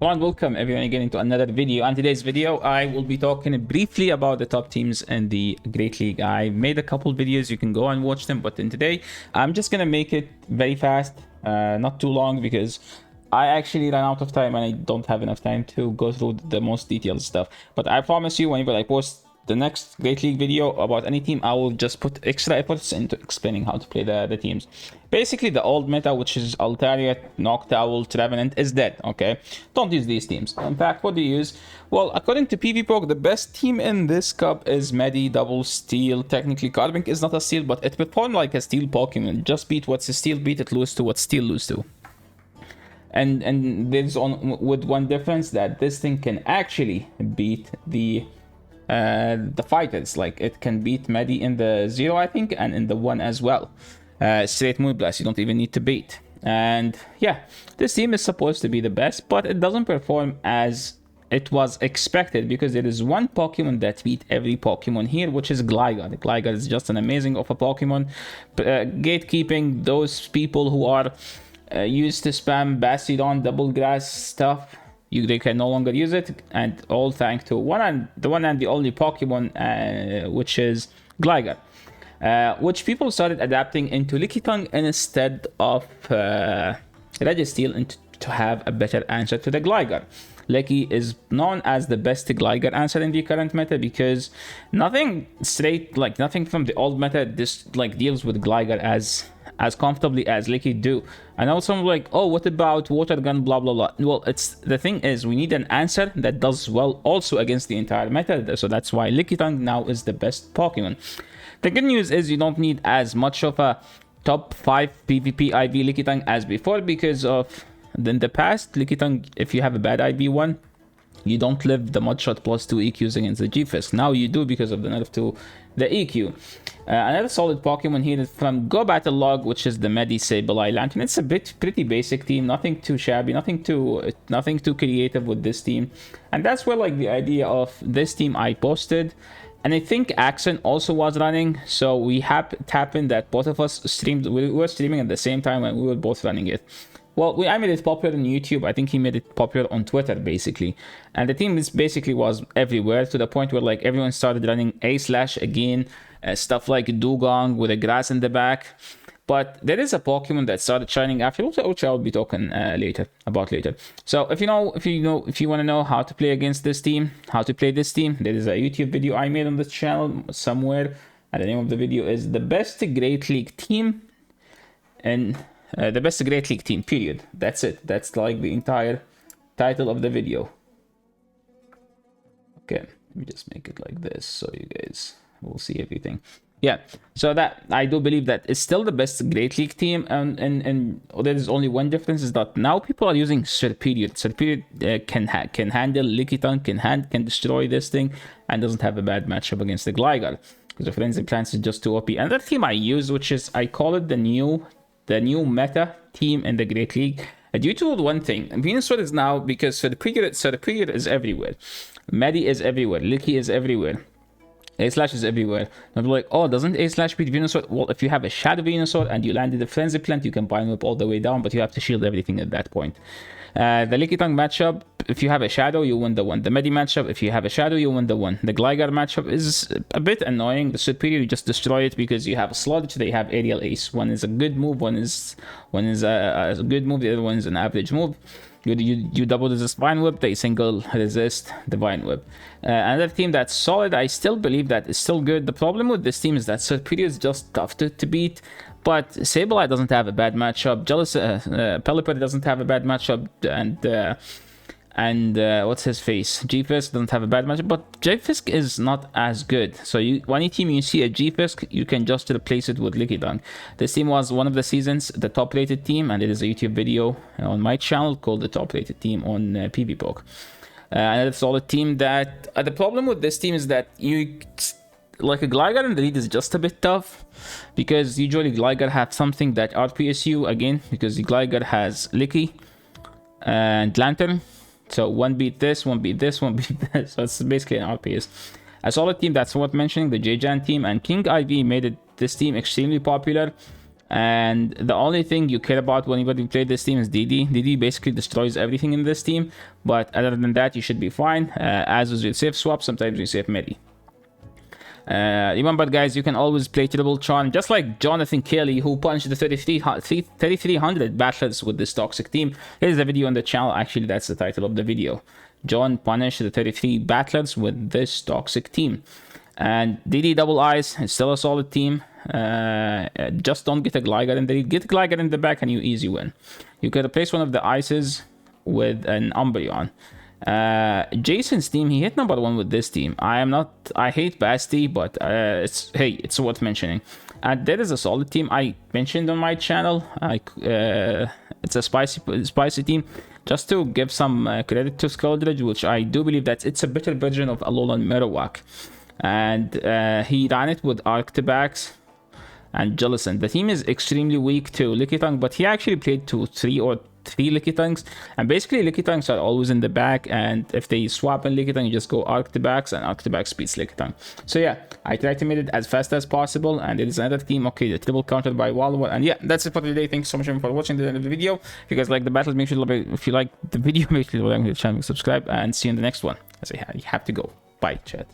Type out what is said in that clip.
Come on, welcome everyone again into another video. On today's video, I will be talking briefly about the top teams in the Great League. I made a couple videos, you can go and watch them, but in today, I'm just gonna make it very fast, not too long, because I actually ran out of time and I don't have enough time to go through the most detailed stuff. But I promise you, whenever I post the next Great League video about any team, I will just put extra efforts into explaining how to play the teams. Basically, the old meta, which is Altaria, Noctowl, Trevenant, is dead, okay? Don't use these teams. In fact, what do you use? Well, according to PvPoke, the best team in this cup is Medi, Double, Steel. Technically, Carbink is not a Steel, but it performed like a Steel Pokemon. Just beat what's Steel, beat it, lose to what Steel lose to. And there's with one difference, that this thing can actually beat the fighters. Like, it can beat Medi in the 0, I think, and in the 1 as well. Straight Moonblast, you don't even need to bait. And yeah, this team is supposed to be the best, but it doesn't perform as it was expected, because there is one Pokemon that beat every Pokemon here, which is Gligar. Gligar is just an amazing of a Pokemon. Gatekeeping those people who are used to spam Bastiodon, Double Grass stuff, they can no longer use it, and all thanks to the one and the only Pokemon, which is Gligar, which people started adapting into Lickitung instead of Registeel, and to have a better answer to the Gligar. Licky is known as the best Gligar answer in the current meta, because nothing from the old meta deals with Gligar as comfortably as Licky do. And also I'm like, oh, what about Water Gun, blah blah blah. Well, the thing is, we need an answer that does well also against the entire meta, so that's why Lickitung now is the best Pokemon. The good news is you don't need as much of a top 5 PvP IV Lickitung as before, because of in the past, Lickitung, if you have a bad IV1, you don't live the Mudshot plus 2 EQs against the G-Fist. Now you do, because of the nerf to the EQ. Another solid Pokemon here is from Go Battle Log, which is the Medi Sableye Lantern. It's a pretty basic team, nothing too shabby, nothing too creative with this team. And that's where like the idea of this team I posted. And I think Axon also was running, so we happened that both of us streamed. We were streaming at the same time and we were both running it. Well, I made it popular on YouTube. I think he made it popular on Twitter, basically. And the team basically was everywhere, to the point where like everyone started running A/Slash again, stuff like Dugong with a grass in the back. But there is a Pokemon that started shining after, which I'll be talking about later. So if you want to know how to play against this team, how to play this team, there is a YouTube video I made on this channel somewhere, and the name of the video is the best Great League team, and the best Great League team, period. That's it. That's like the entire title of the video. Okay, let me just make it like this so you guys will see everything. Yeah, so that I do believe that it's still the best Great League team, and there is only one difference, is that now people are using Serperior. Serperior can handle Lickitung, can destroy this thing, and doesn't have a bad matchup against the Gligar, because the Frenzy Plants is just too OP. Another team I use, which is, I call it the new meta team in the Great League, due to one thing. Venusaur is now, because Serperior is everywhere, Medi is everywhere, Licky is everywhere, A/Slash is everywhere. And I'm like, oh, doesn't A/Slash beat Venusaur? Well, if you have a Shadow Venusaur and you landed the Frenzy Plant, you can bind up all the way down, but you have to shield everything at that point. The Lickitung matchup, if you have a Shadow, you win the 1. The Medi matchup, if you have a Shadow, you win the 1. The Gligar matchup is a bit annoying. The Serperior, you just destroy it, because you have a Sludge, they have Aerial Ace. One is a good move, one is a good move, the other one is an average move. You double resist Vine Whip, they single resist the Vine Whip. Another team that's solid, I still believe that is still good. The problem with this team is that Serperior is just tough to beat, but Sableye doesn't have a bad matchup. Pelipper doesn't have a bad matchup, and what's his face? G-Fisk doesn't have a bad matchup, but G-Fisk is not as good. So anytime you see a G-Fisk, you can just replace it with Lickitung. This team was one of the seasons the top-rated team, and it is a YouTube video on my channel called the top-rated team on PvPoke. And it's all a team that the problem with this team is that like a Gligar in the lead is just a bit tough, because usually Gligar have something that RPSU again, because the Gligar has Licky and Lantern. So one beat this, one beat this, one beat this. So it's basically an RPS. A solid team that's worth mentioning, the J-Jan team, and King IV made this team extremely popular. And the only thing you care about when you play this team is DD. DD basically destroys everything in this team, but other than that, you should be fine. As is your safe swap, sometimes you save midi. Remember, guys, you can always play Terrible Charm, just like Jonathan Kelly, who punched the 3300 battlers with this toxic team. Here's the video on the channel. Actually, that's the title of the video. John punished the 33 battlers with this toxic team. And DD Double Eyes is still a solid team. Just don't get a Gligar in the lead. Get a Gligar in the back and you easy win. You can replace one of the Ices with an Umbreon. Jason's team, he hit number 1 with this team. I hate Basti, but it's worth mentioning. And there is a solid team I mentioned on my channel. It's a spicy team. Just to give some credit to Skeldridge, which I do believe that it's a better version of Alolan Marowak. And he ran it with Arctibax and Jellicent. The team is extremely weak to Lickitung, but he actually played to 3 Lickitungs, and basically Lickitungs are always in the back, and if they swap in Lickitung, you just go Arctibax, and Arctibax beats Lickitung. So yeah, I tried to make it as fast as possible, and it is another team. Okay, the triple countered by Walwal, and yeah, that's it for today. Thank you so much for watching the end of the video. If you guys like the battles, make sure to if you like the video, make sure to like the channel, subscribe, and see you in the next one. As I have to go. Bye, chat.